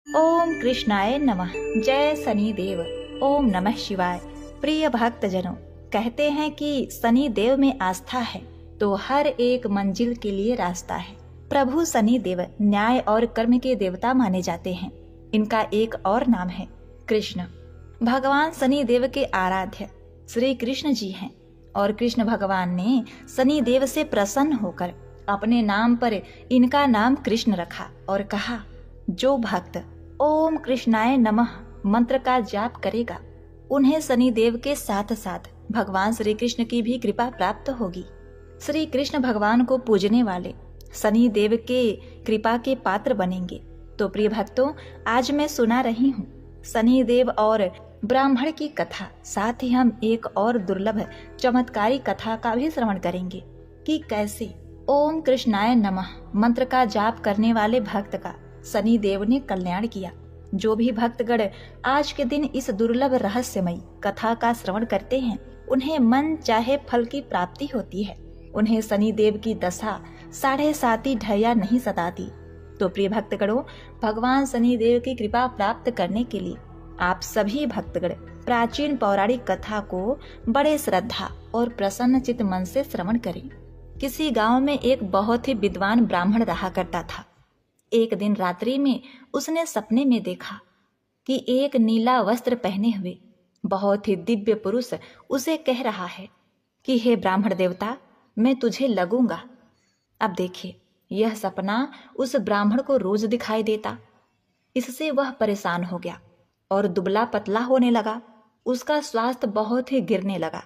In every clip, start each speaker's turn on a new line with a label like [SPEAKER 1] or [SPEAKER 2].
[SPEAKER 1] ओम कृष्णाय नमः। जय शनि देव। ओम नमः शिवाय। प्रिय भक्तजनों, कहते हैं कि शनि देव में आस्था है तो हर एक मंजिल के लिए रास्ता है। प्रभु शनि देव न्याय और कर्म के देवता माने जाते हैं। इनका एक और नाम है कृष्ण। भगवान शनि देव के आराध्य श्री कृष्ण जी हैं और कृष्ण भगवान ने शनि देव से प्रसन्न होकर अपने नाम पर इनका नाम कृष्ण रखा और कहा, जो भक्त ओम कृष्णाय नमः मंत्र का जाप करेगा उन्हें शनि देव के साथ साथ भगवान श्री कृष्ण की भी कृपा प्राप्त होगी। श्री कृष्ण भगवान को पूजने वाले शनि देव के कृपा के पात्र बनेंगे। तो प्रिय भक्तों, आज मैं सुना रही हूँ शनि देव और ब्राह्मण की कथा, साथ ही हम एक और दुर्लभ चमत्कारी कथा का भी श्रवण करेंगे कि कैसे ओम कृष्णाय नमः मंत्र का जाप करने वाले भक्त का शनि देव ने कल्याण किया। जो भी भक्तगण आज के दिन इस दुर्लभ रहस्यमयी कथा का श्रवण करते हैं उन्हें मन चाहे फल की प्राप्ति होती है। उन्हें शनि देव की दशा 7.5 ढैया नहीं सताती। तो प्रिय भक्तगणों, भगवान शनि देव की कृपा प्राप्त करने के लिए आप सभी भक्तगण प्राचीन पौराणिक कथा को बड़े श्रद्धा और प्रसन्न चित्त मन से श्रवण करें। किसी गांव में एक बहुत ही विद्वान ब्राह्मण रहा करता था। एक दिन रात्रि में उसने सपने में देखा कि एक नीला वस्त्र पहने हुए बहुत ही दिव्य पुरुष उसे कह रहा है कि हे ब्राह्मण देवता, मैं तुझे लगूंगा। अब देखिए, यह सपना उस ब्राह्मण को रोज दिखाई देता। इससे वह परेशान हो गया और दुबला पतला होने लगा। उसका स्वास्थ्य बहुत ही गिरने लगा।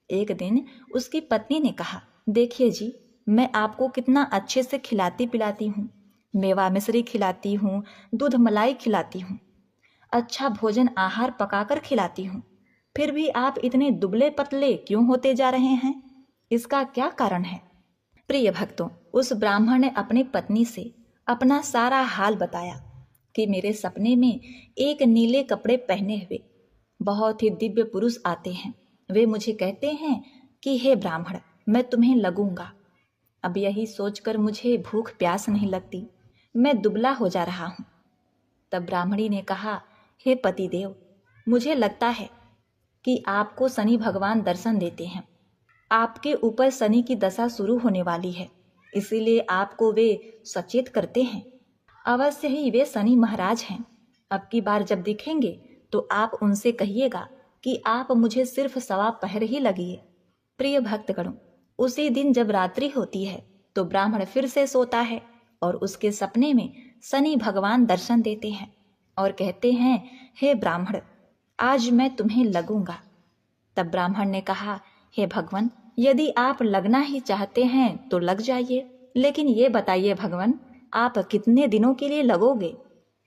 [SPEAKER 1] एक दिन उसकी पत्नी ने कहा, देखिए जी, मैं आपको कितना अच्छे से खिलाती पिलाती हूँ, मेवा मिश्री खिलाती हूँ, दूध मलाई खिलाती हूँ, अच्छा भोजन आहार पकाकर खिलाती हूँ, फिर भी आप इतने दुबले पतले क्यों होते जा रहे हैं? इसका क्या कारण है? प्रिय भक्तों, उस ब्राह्मण ने अपनी पत्नी से अपना सारा हाल बताया कि मेरे सपने में एक नीले कपड़े पहने हुए बहुत ही दिव्य पुरुष आते हैं। वे मुझे कहते हैं कि हे ब्राह्मण, मैं तुम्हें लगूंगा। अब यही सोचकर मुझे भूख प्यास नहीं लगती, मैं दुबला हो जा रहा हूँ। तब ब्राह्मणी ने कहा, हे पतिदेव, मुझे लगता है कि आपको शनि भगवान दर्शन देते हैं। आपके ऊपर शनि की दशा शुरू होने वाली है, इसीलिए आपको वे सचेत करते हैं। अवश्य ही वे शनि महाराज हैं। अब की बार जब दिखेंगे तो आप उनसे कहिएगा कि आप मुझे सिर्फ 1.25 पहर ही लगिए। प्रिय भक्तगणों, उसी दिन जब रात्रि होती है तो ब्राह्मण फिर से सोता है और उसके सपने में शनि भगवान दर्शन देते हैं और कहते हैं, हे ब्राह्मण, आज मैं तुम्हें लगूंगा। तब ब्राह्मण ने कहा, हे भगवान, यदि आप लगना ही चाहते हैं तो लग जाइए, लेकिन ये बताइए भगवान, आप कितने दिनों के लिए लगोगे?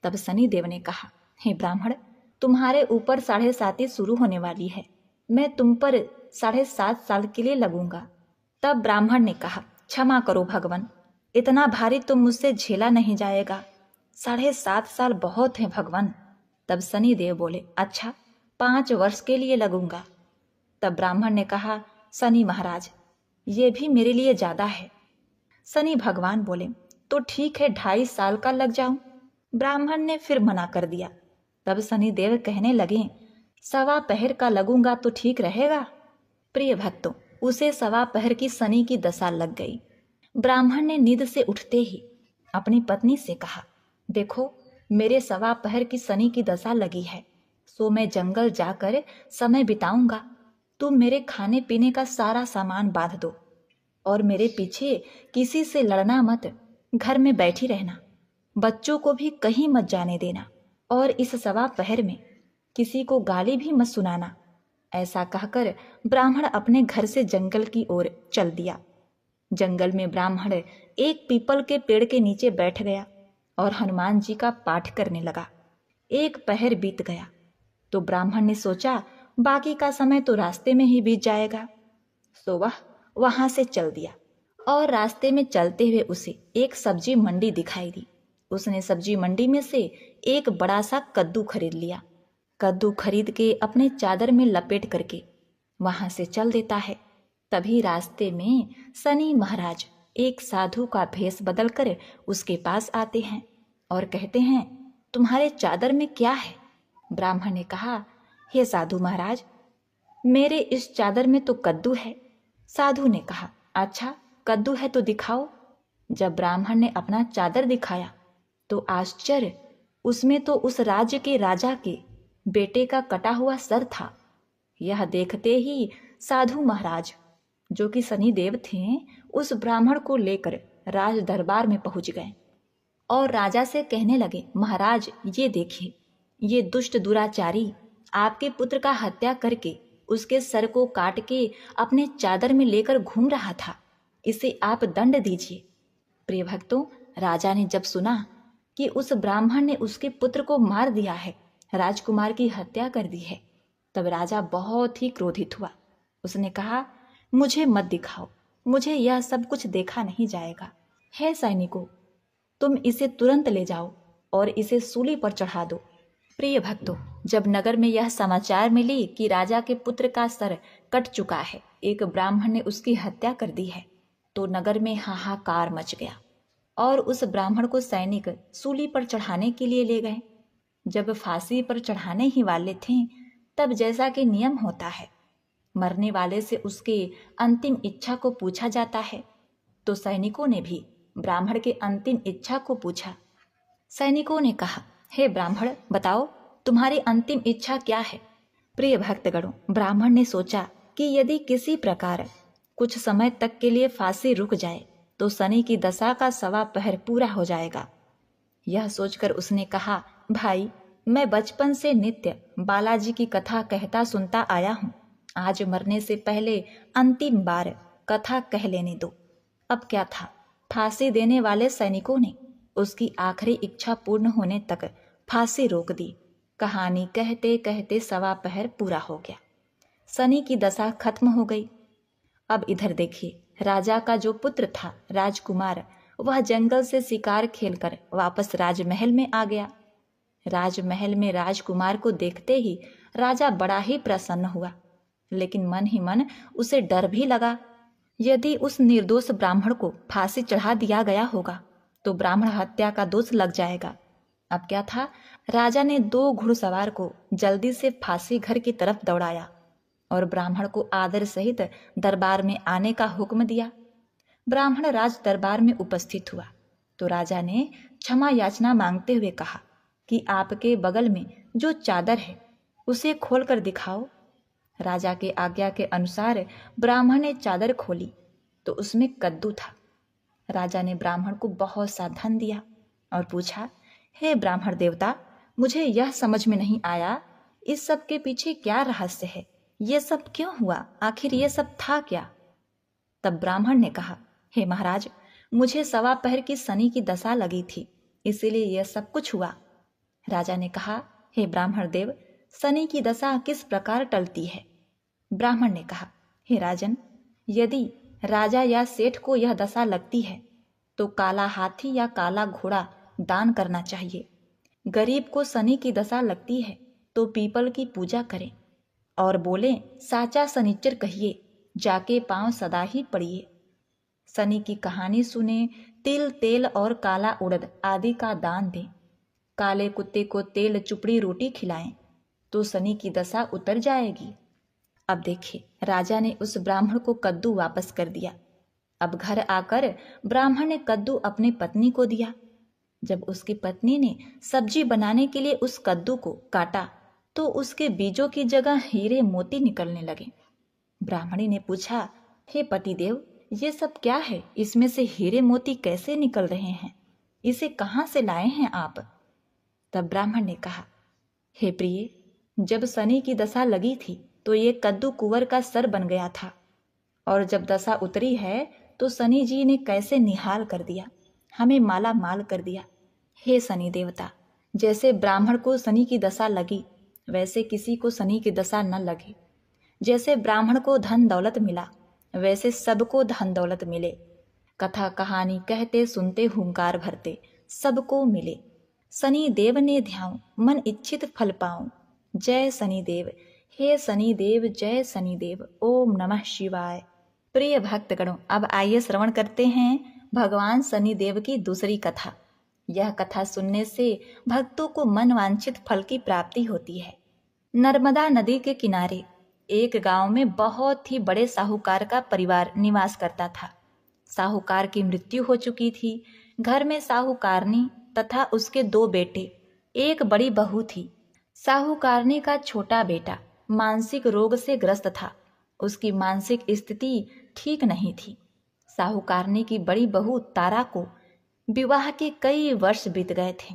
[SPEAKER 1] तब शनि देव ने कहा, हे ब्राह्मण, तुम्हारे ऊपर 7.5 शुरू होने वाली है, मैं तुम पर 7.5 साल के लिए लगूंगा। तब ब्राह्मण ने कहा, क्षमा करो भगवान, इतना भारी तो मुझसे झेला नहीं जाएगा, 7.5 साल बहुत है भगवान। तब शनि देव बोले, अच्छा, 5 वर्ष के लिए लगूंगा। तब ब्राह्मण ने कहा, शनि महाराज, ये भी मेरे लिए ज्यादा है। शनि भगवान बोले, तो ठीक है, 2.5 साल का लग जाऊं। ब्राह्मण ने फिर मना कर दिया। तब शनि देव कहने लगे, 1.25 पहर का लगूंगा तो ठीक रहेगा। प्रिय भक्तों, उसे 1.25 पहर की शनि की दशा लग गई। ब्राह्मण ने नींद से उठते ही अपनी पत्नी से कहा, देखो, मेरे 1.25 पहर की शनि की दशा लगी है, सो मैं जंगल जाकर समय बिताऊंगा। तुम मेरे खाने पीने का सारा सामान बांध दो और मेरे पीछे किसी से लड़ना मत, घर में बैठी रहना, बच्चों को भी कहीं मत जाने देना और इस 1.25 पहर में किसी को गाली भी मत सुनाना। ऐसा कहकर ब्राह्मण अपने घर से जंगल की ओर चल दिया। जंगल में ब्राह्मण एक पीपल के पेड़ के नीचे बैठ गया और हनुमान जी का पाठ करने लगा। 1 पहर बीत गया तो ब्राह्मण ने सोचा, बाकी का समय तो रास्ते में ही बीत जाएगा, सो वह वहां से चल दिया। और रास्ते में चलते हुए उसे एक सब्जी मंडी दिखाई दी। उसने सब्जी मंडी में से एक बड़ा सा कद्दू खरीद लिया। कद्दू खरीद के अपने चादर में लपेट करके वहां से चल देता है। तभी रास्ते में शनि महाराज एक साधु का भेष बदलकर उसके पास आते हैं और कहते हैं, तुम्हारे चादर में क्या है? ब्राह्मण ने कहा, हे साधु महाराज, मेरे इस चादर में तो कद्दू है। साधु ने कहा, अच्छा कद्दू है तो दिखाओ। जब ब्राह्मण ने अपना चादर दिखाया तो आश्चर्य, उसमें तो उस राज्य के राजा के बेटे का कटा हुआ सर था। यह देखते ही साधु महाराज, जो कि शनिदेव थे, उस ब्राह्मण को लेकर राज दरबार में पहुंच गए और राजा से कहने लगे, महाराज ये देखिए, ये दुष्ट दुराचारी आपके पुत्र का हत्या करके उसके सर को काट के अपने चादर में लेकर घूम रहा था, इसे आप दंड दीजिए। प्रिय भक्तों, राजा ने जब सुना कि उस ब्राह्मण ने उसके पुत्र को मार दिया है, राजकुमार की हत्या कर दी है, तब राजा बहुत ही क्रोधित हुआ। उसने कहा, मुझे मत दिखाओ, मुझे यह सब कुछ देखा नहीं जाएगा। हे सैनिकों, तुम इसे तुरंत ले जाओ और इसे सूली पर चढ़ा दो। प्रिय भक्तों, जब नगर में यह समाचार मिली कि राजा के पुत्र का सर कट चुका है, एक ब्राह्मण ने उसकी हत्या कर दी है, तो नगर में हाहाकार मच गया और उस ब्राह्मण को सैनिक सूली पर चढ़ाने के लिए ले गए। जब फांसी पर चढ़ाने ही वाले थे, तब जैसा कि नियम होता है, मरने वाले से उसके अंतिम इच्छा को पूछा जाता है, तो सैनिकों ने भी ब्राह्मण के अंतिम इच्छा को पूछा। सैनिकों ने कहा, हे ब्राह्मण, बताओ तुम्हारी अंतिम इच्छा क्या है? प्रिय भक्तगणों, ब्राह्मण ने सोचा कि यदि किसी प्रकार कुछ समय तक के लिए फांसी रुक जाए तो शनि की दशा का 1.25 पहर पूरा हो जाएगा। यह सोचकर उसने कहा, भाई, मैं बचपन से नित्य बालाजी की कथा कहता सुनता आया हूँ, आज मरने से पहले अंतिम बार कथा कह लेने दो। अब क्या था, फांसी देने वाले सैनिकों ने उसकी आखिरी इच्छा पूर्ण होने तक फांसी रोक दी। कहानी कहते कहते 1.25 पहर पूरा हो गया, शनि की दशा खत्म हो गई। अब इधर देखिए, राजा का जो पुत्र था राजकुमार, वह जंगल से शिकार खेलकर वापस राजमहल में आ गया। राजमहल में राजकुमार को देखते ही राजा बड़ा ही प्रसन्न हुआ, लेकिन मन ही मन उसे डर भी लगा। यदि उस निर्दोष ब्राह्मण को फांसी चढ़ा दिया गया होगा तो ब्राह्मण हत्या का दोष लग जाएगा। अब क्या था, राजा ने 2 घुड़सवार को जल्दी से फांसी घर की तरफ दौड़ाया और ब्राह्मण को आदर सहित दरबार में आने का हुक्म दिया। ब्राह्मण राज दरबार में उपस्थित हुआ तो राजा ने क्षमा याचना मांगते हुए कहा कि आपके बगल में जो चादर है उसे खोलकर दिखाओ। राजा के आज्ञा के अनुसार ब्राह्मण ने चादर खोली तो उसमें कद्दू था। राजा ने ब्राह्मण को बहुत सा धन दिया और पूछा, हे ब्राह्मण देवता, मुझे यह समझ में नहीं आया, इस सब के पीछे क्या रहस्य है? ये सब क्यों हुआ? आखिर ये सब था क्या? तब ब्राह्मण ने कहा, हे महाराज, मुझे 1.25 पहर की शनि की दशा लगी थी, इसीलिए यह सब कुछ हुआ। राजा ने कहा, हे ब्राह्मण देव, शनि की दशा किस प्रकार टलती है? ब्राह्मण ने कहा, हे राजन, यदि राजा या सेठ को यह दशा लगती है तो काला हाथी या काला घोड़ा दान करना चाहिए। गरीब को शनि की दशा लगती है तो पीपल की पूजा करें और बोले, साचा शनिचर कहिए, जाके पांव सदा ही पड़िए। शनि की कहानी सुने, तिल तेल और काला उड़द आदि का दान दें। काले कुत्ते को तेल चुपड़ी रोटी खिलाएं तो शनि की दशा उतर जाएगी। अब देखिए, राजा ने उस ब्राह्मण को कद्दू वापस कर दिया। अब घर आकर ब्राह्मण ने कद्दू अपनी पत्नी को दिया। जब उसकी पत्नी ने सब्जी बनाने के लिए उस कद्दू को काटा तो उसके बीजों की जगह हीरे मोती निकलने लगे। ब्राह्मणी ने पूछा, हे पतिदेव, ये सब क्या है? इसमें से हीरे मोती कैसे निकल रहे हैं? इसे कहाँ से लाए हैं आप? तब ब्राह्मण ने कहा, हे प्रिय, जब शनि की दशा लगी थी तो ये कद्दू कुंवर का सर बन गया था, और जब दशा उतरी है तो शनि जी ने कैसे निहाल कर दिया, हमें माला माल कर दिया। हे शनि देवता, जैसे ब्राह्मण को शनि की दशा लगी वैसे किसी को शनि की दशा न लगे। जैसे ब्राह्मण को धन दौलत मिला वैसे सबको धन दौलत मिले। कथा कहानी कहते सुनते हुंकार भरते सबको मिले। शनि देव ने ध्याऊं, मन इच्छित फल पाऊं। जय शनि देव, हे शनि देव, जय शनि देव। ओम नमः शिवाय। प्रिय भक्तगणों, अब आइए श्रवण करते हैं भगवान शनि देव की दूसरी कथा, यह कथा सुनने से भक्तों को मनवांछित फल की प्राप्ति होती है। नर्मदा नदी के किनारे एक गांव में बहुत ही बड़े साहूकार का परिवार निवास करता था। साहूकार की मृत्यु हो चुकी थी। घर में साहूकारनी तथा उसके 2 बेटे, एक बड़ी बहू थी। साहूकारनी का छोटा बेटा मानसिक रोग से ग्रस्त था। उसकी मानसिक स्थिति ठीक नहीं थी। साहूकारनी की बड़ी बहू तारा को विवाह के कई वर्ष बीत गए थे,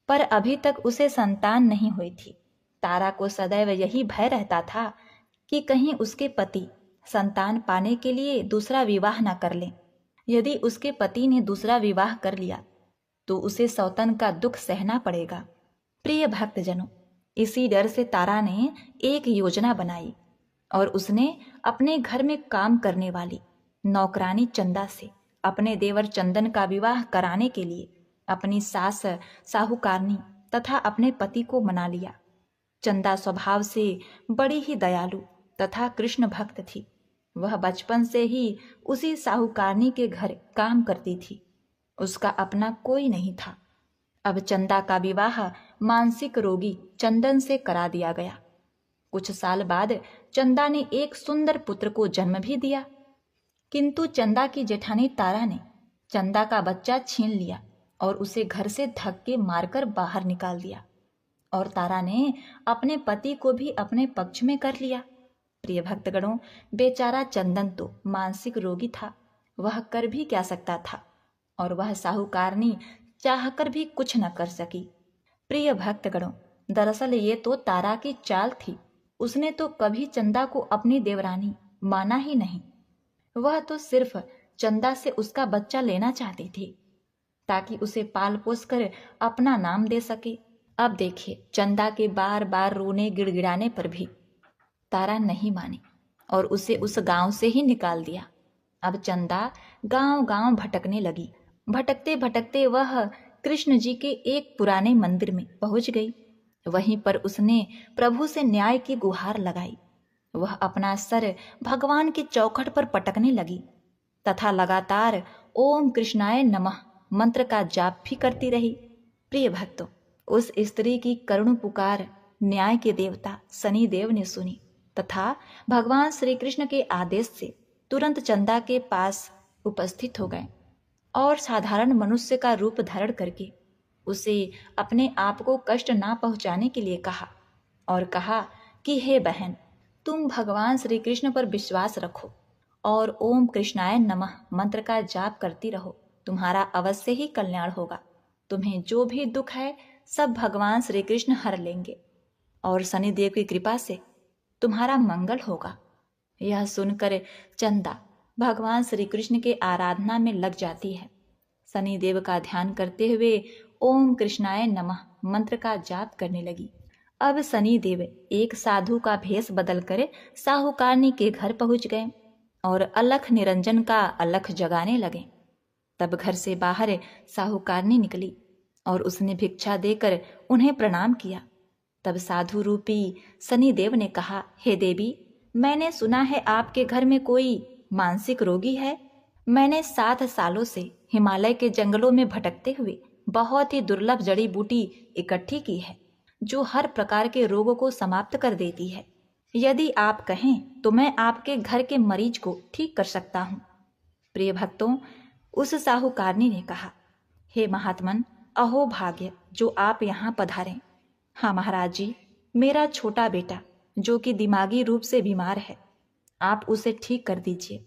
[SPEAKER 1] पर अभी तक उसे संतान नहीं हुई थी। तारा को सदैव यही भय रहता था कि कहीं उसके पति संतान पाने के लिए दूसरा विवाह न कर लें। यदि उसके पति ने दूसरा विवाह कर लिया तो उसे सौतन का दुख सहना पड़ेगा। प्रिय भक्तजनों, इसी डर से तारा ने एक योजना बनाई और उसने अपने घर में काम करने वाली नौकरानी चंदा से अपने देवर चंदन का विवाह कराने के लिए अपनी सास साहूकारनी तथा अपने पति को मना लिया। चंदा स्वभाव से बड़ी ही दयालु तथा कृष्ण भक्त थी। वह बचपन से ही उसी साहूकारनी के घर काम करती थी। उसका अपना कोई नहीं था। अब चंदा का विवाह मानसिक रोगी चंदन से करा दिया गया। कुछ साल बाद चंदा ने एक सुंदर पुत्र को जन्म भी दिया, किंतु चंदा की जेठानी तारा ने चंदा का बच्चा छीन लिया और उसे घर से धक्के मारकर बाहर निकाल दिया। और तारा ने अपने पति को भी अपने पक्ष में कर लिया। प्रिय भक्तगणों, बेचारा चंदन तो मानसिक रोगी था, वह कर भी क्या सकता था, और वह साहूकारनी चाहकर भी कुछ न कर सकी। प्रिय भक्तगणों, दरअसल ये तो तारा की चाल थी। उसने तो कभी चंदा को अपनी देवरानी माना ही नहीं। वह तो सिर्फ चंदा से उसका बच्चा लेना चाहती थी ताकि उसे पाल पोस कर अपना नाम दे सके। अब देखिए, चंदा के बार बार रोने गिड़गिड़ाने पर भी तारा नहीं मानी और उसे उस गांव से ही निकाल दिया। अब चंदा गांव गांव भटकने लगी। भटकते भटकते वह कृष्ण जी के एक पुराने मंदिर में पहुंच गई। वहीं पर उसने प्रभु से न्याय की गुहार लगाई। वह अपना सर भगवान की चौखट पर पटकने लगी तथा लगातार ओम कृष्णाय नमः मंत्र का जाप भी करती रही। प्रिय भक्तों, उस स्त्री की करुण पुकार न्याय के देवता शनि देव ने सुनी तथा भगवान श्री कृष्ण के आदेश से तुरंत चंदा के पास उपस्थित हो गए और साधारण मनुष्य का रूप धारण करके उसे अपने आप को कष्ट ना पहुंचाने के लिए कहा और कहा कि हे बहन, तुम भगवान श्री कृष्ण पर विश्वास रखो और ओम कृष्णाय नमः मंत्र का जाप करती रहो। तुम्हारा अवश्य ही कल्याण होगा। तुम्हें जो भी दुख है सब भगवान श्री कृष्ण हर लेंगे और शनिदेव की कृपा से तुम्हारा मंगल होगा। यह सुनकर चंदा भगवान श्री कृष्ण के आराधना में लग जाती है। शनिदेव का ध्यान करते हुए ओम कृष्णाय नमः मंत्र का जाप करने लगी। अब शनिदेव एक साधु का भेष बदलकर साहूकारनी के घर पहुंच गए और अलख निरंजन का अलख जगाने लगे। तब घर से बाहर साहूकारनी निकली और उसने भिक्षा देकर उन्हें प्रणाम किया। तब साधु रूपी शनिदेव ने कहा, हे देवी, मैंने सुना है आपके घर में कोई मानसिक रोगी है। मैंने 7 सालों से हिमालय के जंगलों में भटकते हुए बहुत ही दुर्लभ जड़ी बूटी इकट्ठी की है जो हर प्रकार के रोगों को समाप्त कर देती है। यदि आप कहें तो मैं आपके घर के मरीज को ठीक कर सकता हूँ। प्रिय भक्तों, उस साहूकारनी ने कहा, हे महात्मन, अहो भाग्य जो आप यहाँ पधारें। हाँ महाराज जी, मेरा छोटा बेटा जो कि दिमागी रूप से बीमार है, आप उसे ठीक कर दीजिए।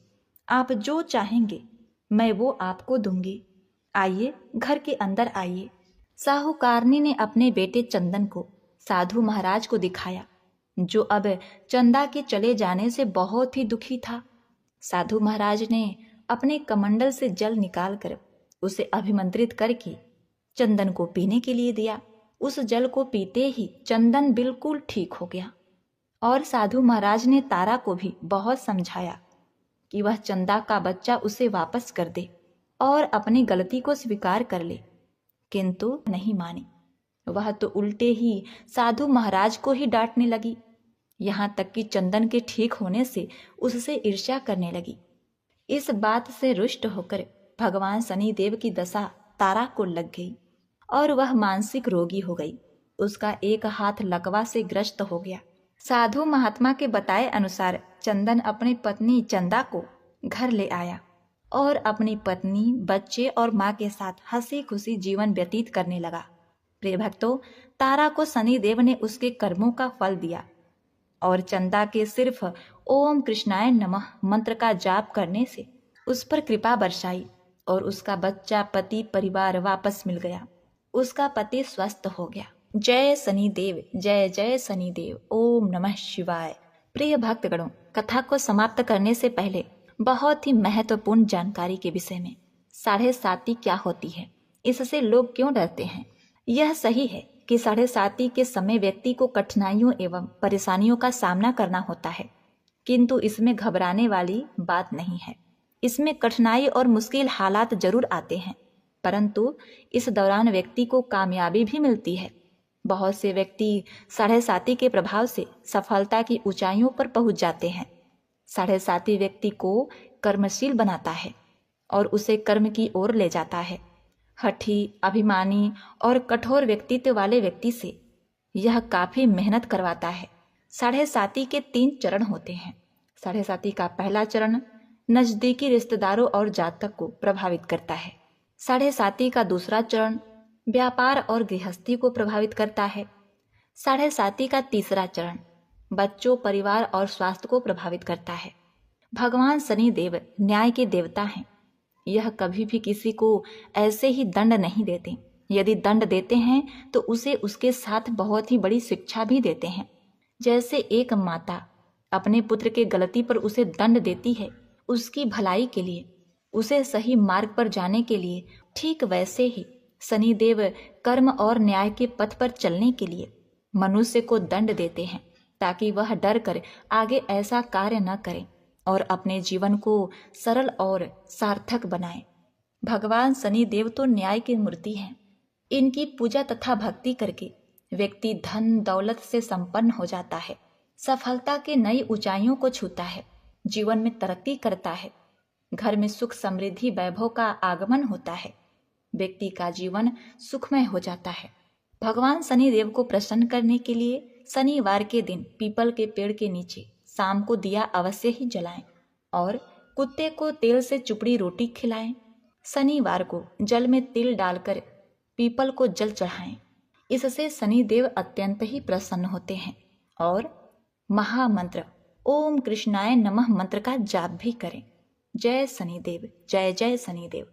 [SPEAKER 1] आप जो चाहेंगे मैं वो आपको दूंगी। आइए, घर के अंदर आइए। साहूकारनी ने अपने बेटे चंदन को साधु महाराज को दिखाया, जो अब चंदा के चले जाने से बहुत ही दुखी था। साधु महाराज ने अपने कमंडल से जल निकालकर उसे अभिमंत्रित करके चंदन को पीने के लिए दिया। उस जल को पीते ही चंदन बिल्कुल ठीक हो गया और साधु महाराज ने तारा को भी बहुत समझाया कि वह चंदा का बच्चा उसे वापस कर दे और अपनी गलती को स्वीकार कर ले, किंतु नहीं मानी। वह तो उल्टे ही साधु महाराज को ही डांटने लगी, यहाँ तक कि चंदन के ठीक होने से उससे ईर्ष्या करने लगी। इस बात से रुष्ट होकर भगवान शनिदेव की दशा तारा को लग गई और वह मानसिक रोगी हो गई। उसका एक हाथ लकवा से ग्रस्त हो गया। साधु महात्मा के बताए अनुसार चंदन अपनी पत्नी चंदा को घर ले आया और अपनी पत्नी, बच्चे और माँ के साथ हंसी खुशी जीवन व्यतीत करने लगा। प्रिय भक्तों, तारा को शनिदेव ने उसके कर्मों का फल दिया और चंदा के सिर्फ ओम कृष्णाय नमः मंत्र का जाप करने से उस पर कृपा बरसाई और उसका बच्चा, पति, परिवार वापस मिल गया। उसका पति स्वस्थ हो गया। जय शनिदेव, जय जय शनिदेव, ओम नमः शिवाय। प्रिय भक्तगणों, कथा को समाप्त करने से पहले बहुत ही महत्वपूर्ण जानकारी के विषय में। 7.5 क्या होती है, इससे लोग क्यों डरते हैं? यह सही है कि 7.5 के समय व्यक्ति को कठिनाइयों एवं परेशानियों का सामना करना होता है, किंतु इसमें घबराने वाली बात नहीं है। इसमें कठिनाई और मुश्किल हालात जरूर आते हैं, परंतु इस दौरान व्यक्ति को कामयाबी भी मिलती है। बहुत से व्यक्ति 7.5 के प्रभाव से सफलता की ऊंचाइयों पर पहुंच जाते हैं। 7.5 व्यक्ति को कर्मशील बनाता है और उसे कर्म की ओर ले जाता है। हठी, अभिमानी और कठोर व्यक्तित्व वाले व्यक्ति से यह काफी मेहनत करवाता है। 7.5 के 3 चरण होते हैं। 7.5 का पहला चरण नजदीकी रिश्तेदारों और जातक को प्रभावित करता है। 7.5 का दूसरा चरण व्यापार और गृहस्थी को प्रभावित करता है। 7.5 का तीसरा चरण बच्चों, परिवार और स्वास्थ्य को प्रभावित करता है। भगवान शनिदेव न्याय के देवता हैं। यह कभी भी किसी को ऐसे ही दंड नहीं देते। यदि दंड देते हैं तो उसे उसके साथ बहुत ही बड़ी शिक्षा भी देते हैं। जैसे एक माता अपने पुत्र के गलती पर उसे दंड देती है उसकी भलाई के लिए, उसे सही मार्ग पर जाने के लिए, ठीक वैसे ही शनिदेव कर्म और न्याय के पथ पर चलने के लिए मनुष्य को दंड देते हैं, ताकि वह डर कर आगे ऐसा कार्य न करे और अपने जीवन को सरल और सार्थक बनाए। भगवान शनिदेव तो न्याय की मूर्ति हैं। इनकी पूजा तथा भक्ति करके व्यक्ति धन दौलत से संपन्न हो जाता है, सफलता के नई ऊंचाइयों को छूता है, जीवन में तरक्की करता है, घर में सुख समृद्धि वैभव का आगमन होता है, व्यक्ति का जीवन सुखमय हो जाता है। भगवान शनिदेव को प्रसन्न करने के लिए शनिवार के दिन पीपल के पेड़ के नीचे शाम को दिया अवश्य ही जलाएं और कुत्ते को तेल से चुपड़ी रोटी खिलाएं। शनिवार को जल में तिल डालकर पीपल को जल चढ़ाएं। इससे शनिदेव अत्यंत ही प्रसन्न होते हैं। और महामंत्र ओम कृष्णाय नमः मंत्र का जाप भी करें। जय शनिदेव, जय जय शनिदेव।